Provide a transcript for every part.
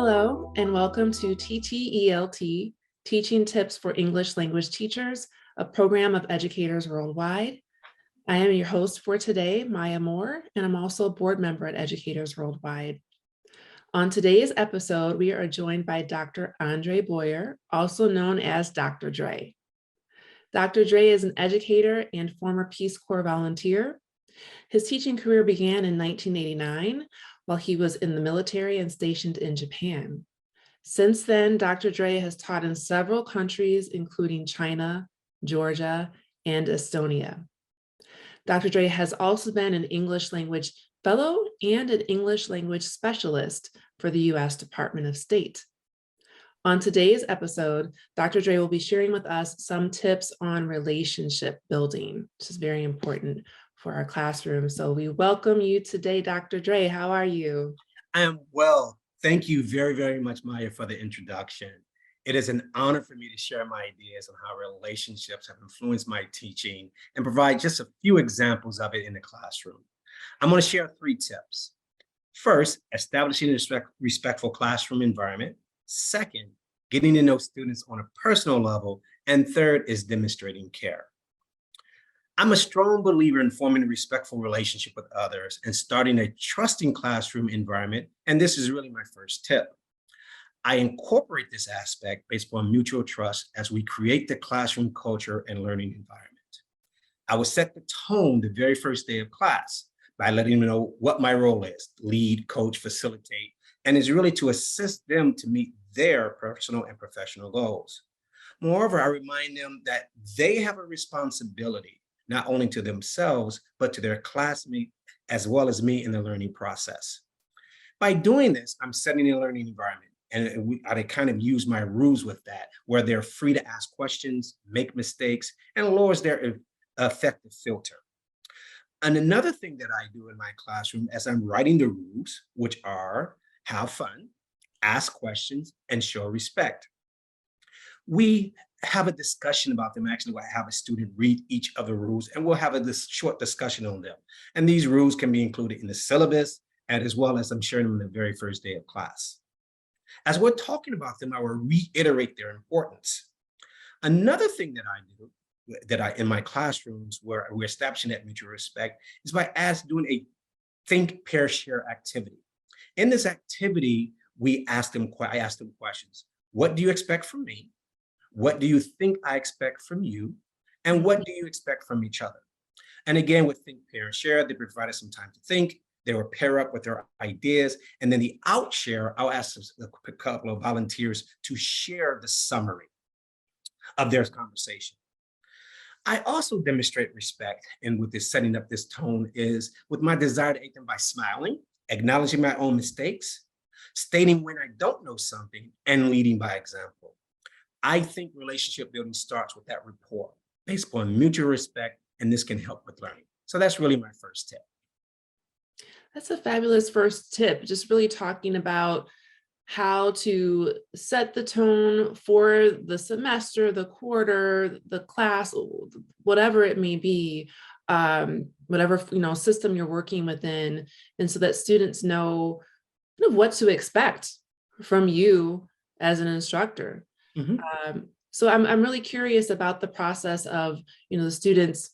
Hello, and welcome to TTELT, Teaching Tips for English Language Teachers, a program of educators worldwide. I am your host for today, Maya Moore, and I'm also a board member at Educators Worldwide. On today's episode, we are joined by Dr. Andre Boyer, also known as Dr. Dre. Dr. Dre is an educator and former Peace Corps volunteer. His teaching career began in 1989 while he was in the military and stationed in Japan. Since then, Dr. Dre has taught in several countries, including China, Georgia, and Estonia. Dr. Dre has also been an English language fellow and an English language specialist for the U.S. Department of State. On today's episode, Dr. Dre will be sharing with us some tips on relationship building, which is very important for our classroom. So we welcome you today, Dr. Dre. How are you? I am well. Thank you very, very much, Maya, for the introduction. It is an honor for me to share my ideas on how relationships have influenced my teaching and provide just a few examples of it in the classroom. I'm going to share 3 tips. First, establishing a respectful classroom environment. Second, getting to know students on a personal level. And third is demonstrating care. I'm a strong believer in forming a respectful relationship with others and starting a trusting classroom environment. And this is really my first tip. I incorporate this aspect based on mutual trust as we create the classroom culture and learning environment. I will set the tone the very first day of class by letting them know what my role is: lead, coach, facilitate, and is really to assist them to meet their personal and professional goals. Moreover, I remind them that they have a responsibility not only to themselves, but to their classmates, as well as me in the learning process. By doing this, I'm setting a learning environment, and I kind of use my rules with that, where they're free to ask questions, make mistakes, and lowers their affective filter. And another thing that I do in my classroom as I'm writing the rules, which are have fun, ask questions, and show respect. We have a discussion about them. Actually, we'll have a student read each of the rules, and we'll have this short discussion on them. And these rules can be included in the syllabus, and as well as I'm sharing them the very first day of class. As we're talking about them, I will reiterate their importance. Another thing that I do, in my classrooms where we're establishing that mutual respect, is by doing a think, pair, share activity. In this activity, I ask them questions. What do you expect from me? What do you think I expect from you? And what do you expect from each other? And again, with think, pair, and share, they provided some time to think. They will pair up with their ideas. And then the outshare, I'll ask a couple of volunteers to share the summary of their conversation. I also demonstrate respect, and with this setting up this tone is with my desire to aid them by smiling, acknowledging my own mistakes, stating when I don't know something, and leading by example. I think relationship building starts with that rapport based upon mutual respect, and this can help with learning. So that's really my first tip. That's a fabulous first tip, just really talking about how to set the tone for the semester, the quarter, the class, whatever it may be, whatever system you're working within, and so that students know kind of what to expect from you as an instructor. Mm-hmm. So I'm really curious about the process of the students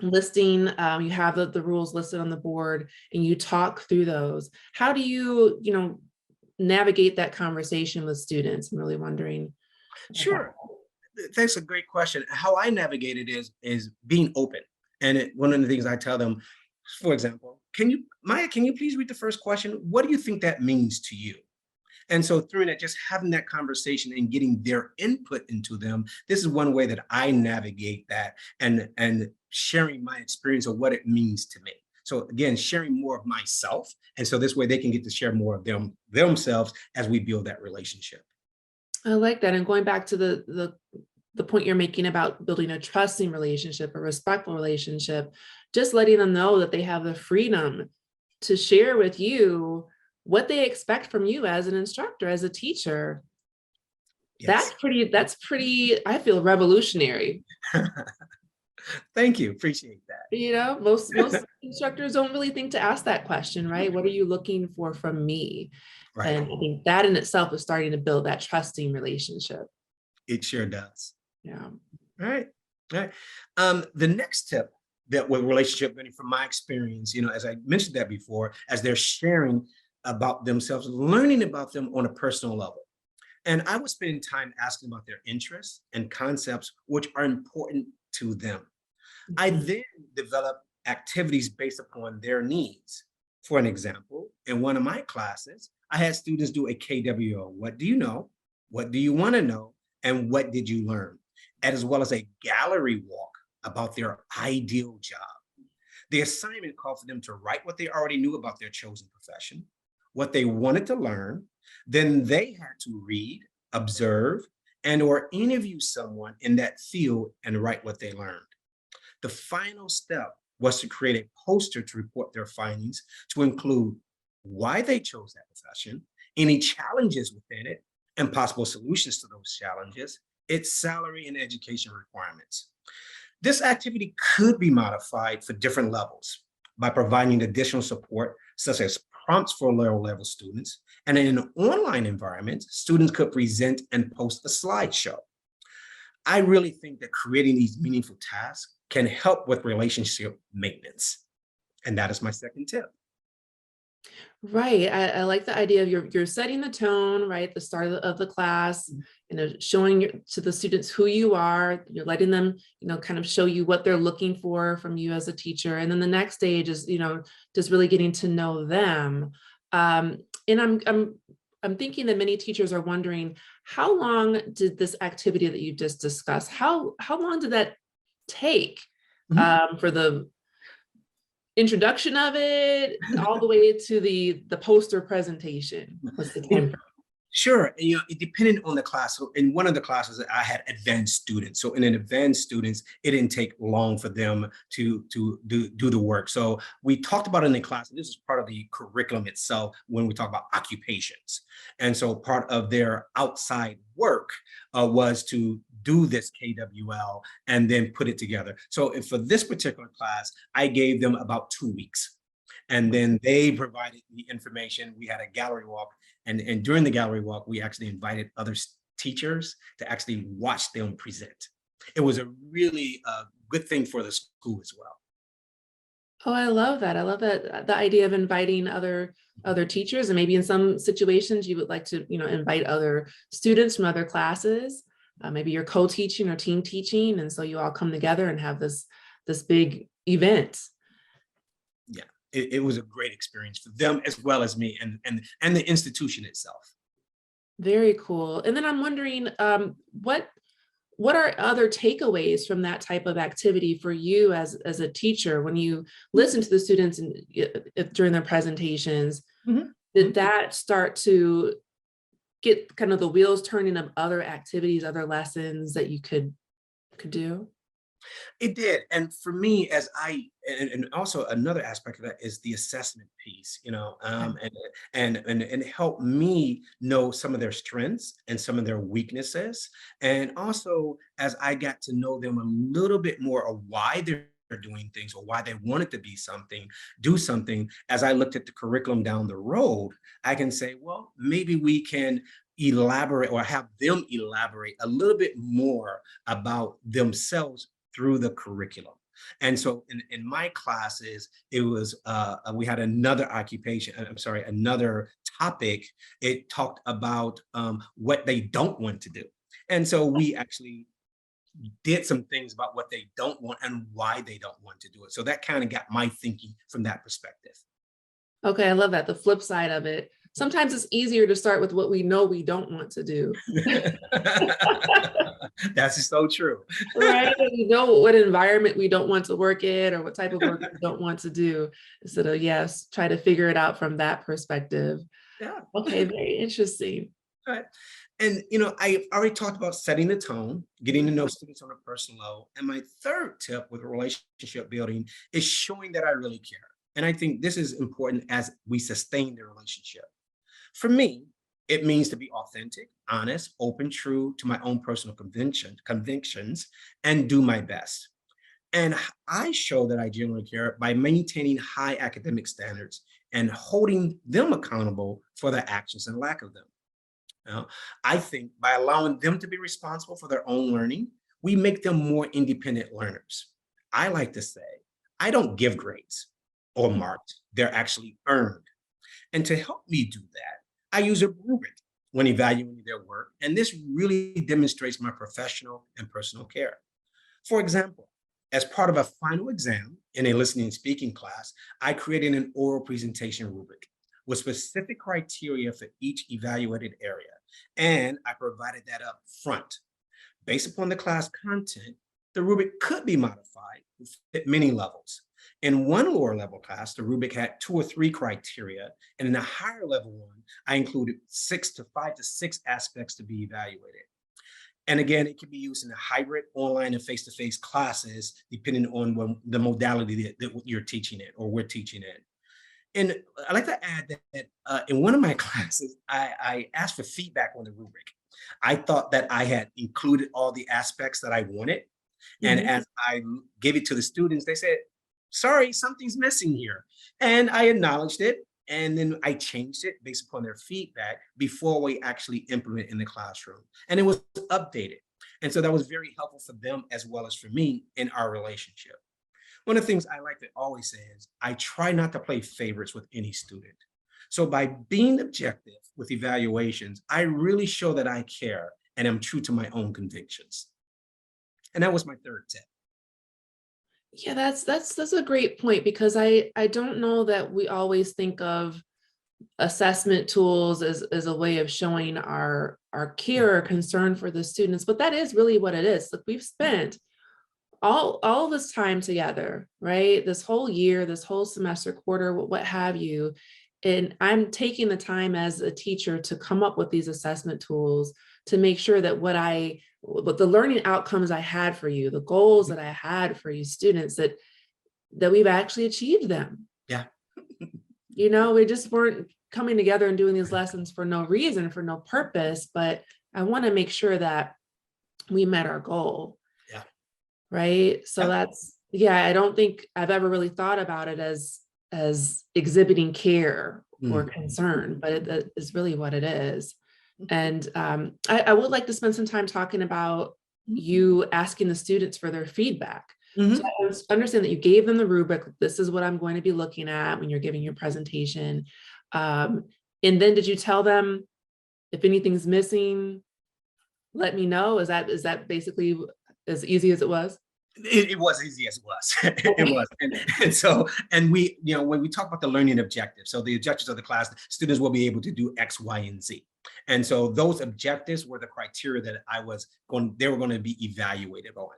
listing. You have the rules listed on the board, and you talk through those. How do you navigate that conversation with students? I'm really wondering. Sure. That's a great question. How I navigate it is being open. And one of the things I tell them, for example, Maya, can you please read the first question? What do you think that means to you? And so through that, just having that conversation and getting their input into them, this is one way that I navigate that and sharing my experience of what it means to me. So again, sharing more of myself. And so this way they can get to share more of themselves as we build that relationship. I like that. And going back to the point you're making about building a trusting relationship, a respectful relationship, just letting them know that they have the freedom to share with you what they expect from you as an instructor, as a teacher. Yes. That's pretty, I feel, revolutionary. Thank you. Appreciate that. Most instructors don't really think to ask that question, right? What are you looking for from me? Right. And I think that in itself is starting to build that trusting relationship. It sure does. Yeah. All right. All right. The next tip that with relationship building from my experience, as I mentioned that before, as they're sharing about themselves, learning about them on a personal level. And I would spend time asking about their interests and concepts which are important to them. I Mhm. then develop activities based upon their needs. For an example, in one of my classes, I had students do a KWO. What do you know? What do you want to know? And what did you learn? As well as a gallery walk about their ideal job. The assignment called for them to write what they already knew about their chosen profession, what they wanted to learn. Then they had to read, observe, and or interview someone in that field and write what they learned. The final step was to create a poster to report their findings, to include why they chose that profession, any challenges within it, and possible solutions to those challenges, its salary and education requirements. This activity could be modified for different levels by providing additional support, such as prompts for lower level students. And in an online environment, students could present and post a slideshow. I really think that creating these meaningful tasks can help with relationship maintenance. And that is my second tip. Right. I like the idea of you're setting the tone, right? The start of the class, showing to the students who you are. You're letting them, kind of show you what they're looking for from you as a teacher. And then the next stage is, just really getting to know them. And I'm thinking that many teachers are wondering, how long did this activity that you just discussed, how long did that take Mhm. for the introduction of it all the way to the poster presentation? What's the time frame? Sure. And, it depended on the class. So in one of the classes, I had advanced students. So in an advanced students, it didn't take long for them to do the work. So we talked about it in the class, and this is part of the curriculum itself when we talk about occupations. And so part of their outside work was to do this KWL and then put it together. So for this particular class, I gave them about 2 weeks. And then they provided the information. We had a gallery walk, and during the gallery walk, we actually invited other teachers to actually watch them present. It was a really good thing for the school as well. Oh, I love that. I love that the idea of inviting other teachers, and maybe in some situations you would like to, invite other students from other classes. Maybe you're co-teaching or team teaching, and so you all come together and have this big event. Yeah, it was a great experience for them as well as me and the institution itself. Very cool. And then I'm wondering, what are other takeaways from that type of activity for you as a teacher when you listen to the students and during their presentations? Mhm. Did that start to get kind of the wheels turning of other activities, other lessons that you could do? It did. And for me, and also another aspect of that is the assessment piece, and help me know some of their strengths and some of their weaknesses. And also, as I got to know them a little bit more of why they're doing things or why they wanted to do something, as I looked at the curriculum down the road, I can say, well, maybe we can elaborate or have them elaborate a little bit more about themselves through the curriculum. And so in my classes, it was we had another occupation, I'm sorry, another topic. It talked about what they don't want to do. And so we actually did some things about what they don't want and why they don't want to do it. So that kind of got my thinking from that perspective. Okay, I love that. The flip side of it. Sometimes it's easier to start with what we know we don't want to do. That's so true. Right? We know what environment we don't want to work in or what type of work we don't want to do, instead of, yes, try to figure it out from that perspective. Yeah. Okay, very interesting. Right. And I already talked about setting the tone, getting to know students on a personal level. And my third tip with relationship building is showing that I really care. And I think this is important as we sustain the relationship. For me, it means to be authentic, honest, open, true to my own personal convictions, and do my best. And I show that I genuinely care by maintaining high academic standards and holding them accountable for their actions and lack of them. Now, I think by allowing them to be responsible for their own learning, we make them more independent learners. I like to say, I don't give grades or marks, they're actually earned. And to help me do that, I use a rubric when evaluating their work, and this really demonstrates my professional and personal care. For example, as part of a final exam in a listening and speaking class, I created an oral presentation rubric with specific criteria for each evaluated area, and I provided that up front. Based upon the class content, the rubric could be modified to fit many levels. In one lower level class, the rubric had 2 or 3 criteria, and in a higher level one, I included 5 to 6 aspects to be evaluated. And again, it can be used in a hybrid, online, and face-to-face classes, depending on the modality that you're teaching it or we're teaching it. And I like to add that in one of my classes, I asked for feedback on the rubric. I thought that I had included all the aspects that I wanted. And Mhm. as I gave it to the students, they said, sorry, something's missing here. And I acknowledged it. And then I changed it based upon their feedback before we actually implement in the classroom. And it was updated. And so that was very helpful for them as well as for me in our relationship. One of the things I like to always say is I try not to play favorites with any student. So by being objective with evaluations, I really show that I care and am true to my own convictions. And that was my third tip. Yeah, that's a great point because I don't know that we always think of assessment tools as a way of showing our care or concern for the students, but that is really what it is. Like we've spent all this time together, right? This whole year, this whole semester, quarter, what have you. And I'm taking the time as a teacher to come up with these assessment tools to make sure that what the learning outcomes I had for you, the goals that I had for you students, that we've actually achieved them. Yeah. We just weren't coming together and doing these lessons for no reason, for no purpose, but I want to make sure that we met our goal. Yeah. Right. So Yeah. yeah, I don't think I've ever really thought about it as exhibiting care or Mm. concern, but that is really what it is. And I would like to spend some time talking about you asking the students for their feedback. So Mhm. I understand that you gave them the rubric. This is what I'm going to be looking at when you're giving your presentation. Um, and then did you tell them if anything's missing, let me know? Is that basically as easy as it was? It was easy as it was. It Okay. was. And so, and we, when we talk about the learning objectives, so the objectives of the class, students will be able to do X, Y, and Z. And so those objectives were the criteria that they were going to be evaluated on.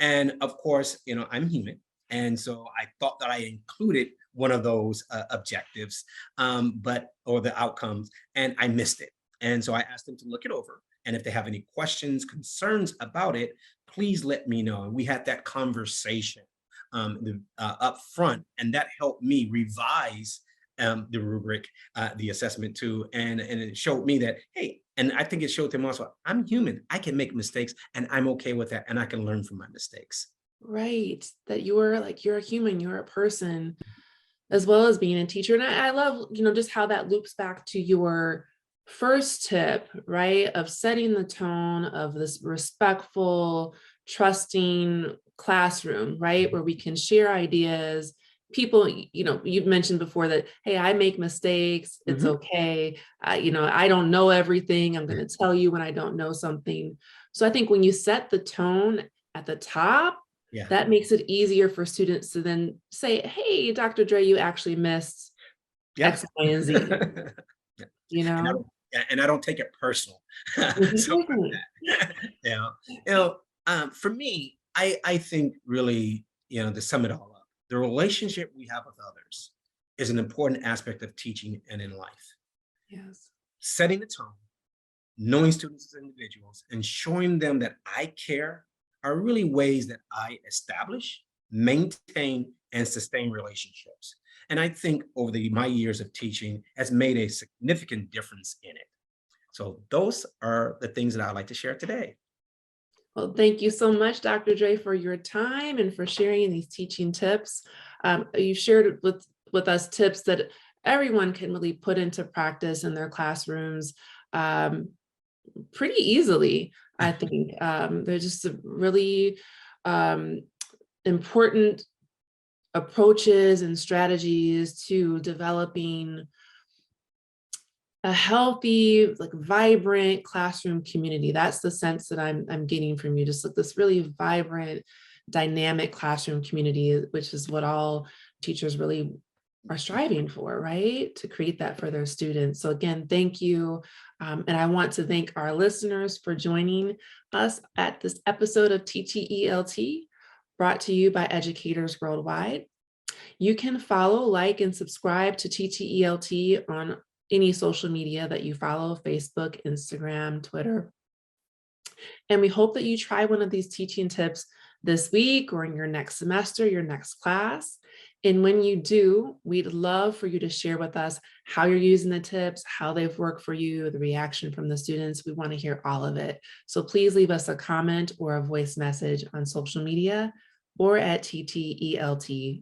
And of course, I'm human. And so I thought that I included one of those objectives, or the outcomes, and I missed it. And so I asked them to look it over. And if they have any questions, concerns about it, please let me know. And we had that conversation up front, and that helped me revise the rubric, the assessment too, and it showed me that, hey, and I think it showed them also, I'm human, I can make mistakes, and I'm okay with that, and I can learn from my mistakes. Right. That you're a human, you're a person, as well as being a teacher. And I love, just how that loops back to your first tip, right? Of setting the tone of this respectful, trusting classroom, right? Where we can share ideas. People, you've mentioned before that, hey, I make mistakes. It's Mhm. okay. I don't know everything. I'm going to tell you when I don't know something. So I think when you set the tone at the top, Yeah. that makes it easier for students to then say, hey, Dr. Dre, you actually missed Yeah. X, Y, and Z, Yeah. you And I know? don't, yeah, and I don't take it personal. So Exactly. you know, you know, for me, I think really, to sum it all up, the relationship we have with others is an important aspect of teaching and in life. Yes. Setting the tone, knowing students as individuals, and showing them that I care are really ways that I establish, maintain, and sustain relationships. And I think over my years of teaching has made a significant difference in it. So those are the things that I'd like to share today. Well, thank you so much, Dr. Dre, for your time and for sharing these teaching tips. You shared with us tips that everyone can really put into practice in their classrooms pretty easily, I think. They're just really important approaches and strategies to developing a healthy, like vibrant classroom community. That's the sense that I'm getting from you. Just like this really vibrant, dynamic classroom community, which is what all teachers really are striving for, right? To create that for their students. So again, thank you. And I want to thank our listeners for joining us at this episode of TTELT, brought to you by educators worldwide. You can follow, like, and subscribe to TTELT on any social media that you follow: Facebook, Instagram, Twitter. And we hope that you try one of these teaching tips this week or in your next semester, your next class. And when you do, we'd love for you to share with us how you're using the tips, how they've worked for you, the reaction from the students. We want to hear all of it. So please leave us a comment or a voice message on social media or at ttelt.org.